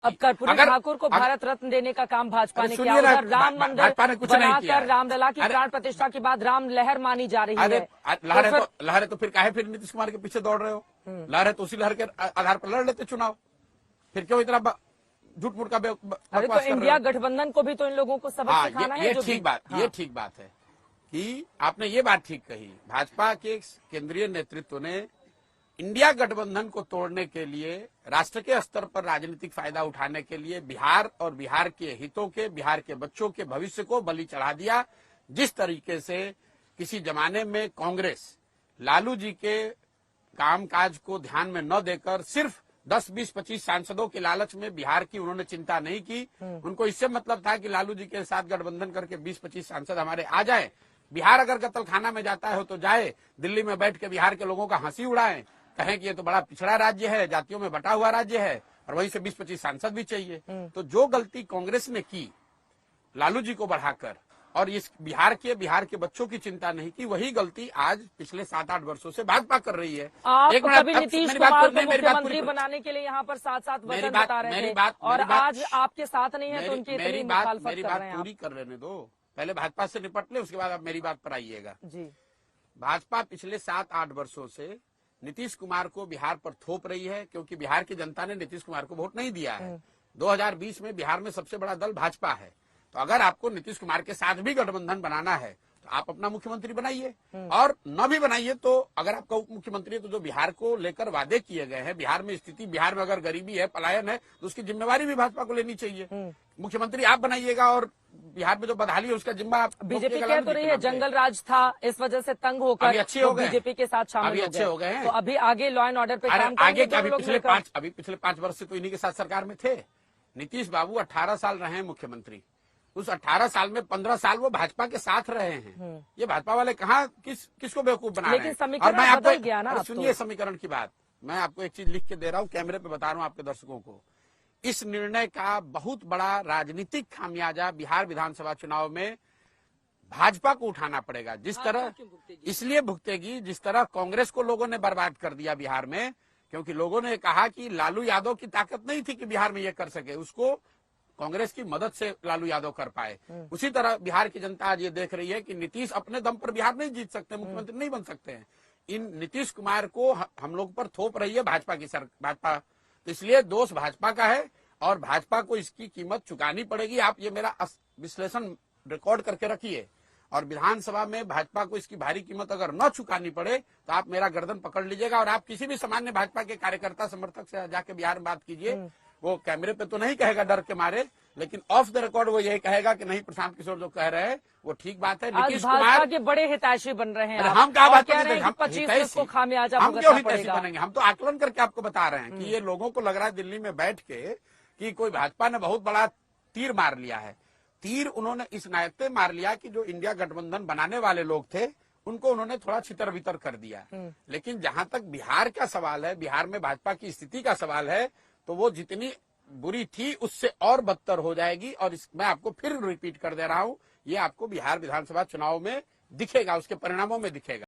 अब कर्पूरी ठाकुर को भारत रत्न देने का काम भाजपा ने किया। उधर राम मंदिर बनाकर रामलला की प्राण प्रतिष्ठा के बाद राम लहर मानी जा रही है। लहर है तो फिर काहे फिर नीतीश कुमार के पीछे दौड़ रहे हो? लहर है तो उसी लहर के आधार पर लड़ लेते चुनाव, फिर क्यों इतना झूठ मूठ का अरे तो इंडिया गठबंधन को भी तो इन लोगों को सबक सिखाना है। ये ठीक बात है कि आपने ये बात ठीक कही। भाजपा के केंद्रीय नेतृत्व ने इंडिया गठबंधन को तोड़ने के लिए, राष्ट्र के स्तर पर राजनीतिक फायदा उठाने के लिए बिहार और बिहार के हितों के, बिहार के बच्चों के भविष्य को बलि चढ़ा दिया। जिस तरीके से किसी जमाने में कांग्रेस लालू जी के कामकाज को ध्यान में न देकर सिर्फ 10, 20, 25 सांसदों के लालच में बिहार की उन्होंने चिंता नहीं की। उनको इससे मतलब था कि लालू जी के साथ गठबंधन करके 20-25 सांसद हमारे आ जाए, बिहार अगर कत्लखाना में जाता है तो जाए, दिल्ली में बैठ के बिहार के लोगों का हंसी उड़ाएं, कहें कि ये तो बड़ा पिछड़ा राज्य है, जातियों में बटा हुआ राज्य है, और वहीं से 20-25 सांसद भी चाहिए। तो जो गलती कांग्रेस ने की लालू जी को बढ़ाकर और इस बिहार के बच्चों की चिंता नहीं की, वही गलती आज पिछले 7-8 वर्षों से भाजपा कर रही है। आप कभी नीतीश कुमार को मुख्यमंत्री बनाने के लिए यहाँ पर साथ वचन बता रहे थे और आज आपके साथ नहीं है तो उनकी इतनी मुखालफत कर रहे हैं। मेरी बात पूरी कर लेने दो, पहले भाजपा से निपट ले, उसके बाद आप मेरी बात पर आइएगा। जी, भाजपा पिछले 7-8 वर्षों से नीतीश कुमार को बिहार पर थोप रही है, क्योंकि बिहार की जनता ने नीतीश कुमार को वोट नहीं दिया है। 2020 में बिहार में सबसे बड़ा दल भाजपा है, तो अगर आपको नीतीश कुमार के साथ भी गठबंधन बनाना है तो आप अपना मुख्यमंत्री बनाइए, और न भी बनाइए तो अगर आपका उप मुख्यमंत्री है तो जो बिहार को लेकर वादे किए गए हैं, बिहार में स्थिति, बिहार में अगर गरीबी है, पलायन है, तो उसकी जिम्मेवारी भी भाजपा को लेनी चाहिए। मुख्यमंत्री आप बनाइएगा और बिहार में जो बदहाली है उसका जिम्मा आप। बीजेपी कह तो रही है जंगल राज था, इस वजह से तंग होकर अच्छे हो गए, बीजेपी के साथ शामिल अच्छे हो गए हैं। तो अभी आगे लॉ एंड ऑर्डर पे काम आगे पिछले 5 वर्ष से तो इन्हीं के साथ सरकार में थे। नीतीश बाबू 18 साल रहे हैं मुख्यमंत्री, उस 18 साल में 15 साल वो भाजपा के साथ रहे हैं। ये भाजपा वाले कहाँ किसको बेवकूफ बना रहे हैं? और मैं आपको सुनिए समीकरण की बात, मैं आपको एक चीज लिख के दे रहा हूँ, कैमरे पे बता रहा हूँ आपके दर्शकों को। इस निर्णय का बहुत बड़ा राजनीतिक खामियाजा बिहार विधानसभा चुनाव में भाजपा को उठाना पड़ेगा। जिस तरह इसलिए भुगतेगी, जिस तरह कांग्रेस को लोगों ने बर्बाद कर दिया बिहार में, क्योंकि लोगों ने कहा कि लालू यादव की ताकत नहीं थी कि बिहार में ये कर सके, उसको कांग्रेस की मदद से लालू यादव कर पाए। उसी तरह बिहार की जनता आज ये देख रही है कि नीतीश अपने दम पर बिहार नहीं जीत सकते, मुख्यमंत्री नहीं बन सकते हैं। इन नीतीश कुमार को हम लोग पर थोप रही है भाजपा, तो इसलिए दोष भाजपा का है और भाजपा को इसकी कीमत चुकानी पड़ेगी। आप ये मेरा विश्लेषण रिकॉर्ड करके रखिए, और विधानसभा में भाजपा को इसकी भारी कीमत अगर न चुकानी पड़े तो आप मेरा गर्दन पकड़ लीजिएगा, और आप किसी भी सामान्य भाजपा के कार्यकर्ता समर्थक से जाके बिहार में बात कीजिए, वो कैमरे पे तो नहीं कहेगा डर के मारे, लेकिन ऑफ द रिकॉर्ड वो यही कहेगा कि नहीं, प्रशांत किशोर जो कह रहे हैं वो ठीक बात है। नीतीश कुमार के बड़े हितैषी बन रहे हैं। हम क्या बात कह रहे हैं? 25 को खामियाजा हम क्यों हितैषी बनेंगे? हम तो आकलन करके आपको बता रहे हैं कि ये लोगों को लग रहा है दिल्ली में बैठ के कि कोई भाजपा ने बहुत बड़ा तीर मार लिया है। तीर उन्होंने इस नायते मार लिया कि जो इंडिया गठबंधन बनाने वाले लोग थे उनको उन्होंने थोड़ा छितर बितर कर दिया। लेकिन जहां तक बिहार का सवाल है, बिहार में भाजपा की स्थिति का सवाल है, तो वो जितनी बुरी थी उससे और बदतर हो जाएगी। और मैं आपको फिर रिपीट कर दे रहा हूं, ये आपको बिहार विधानसभा चुनाव में दिखेगा, उसके परिणामों में दिखेगा।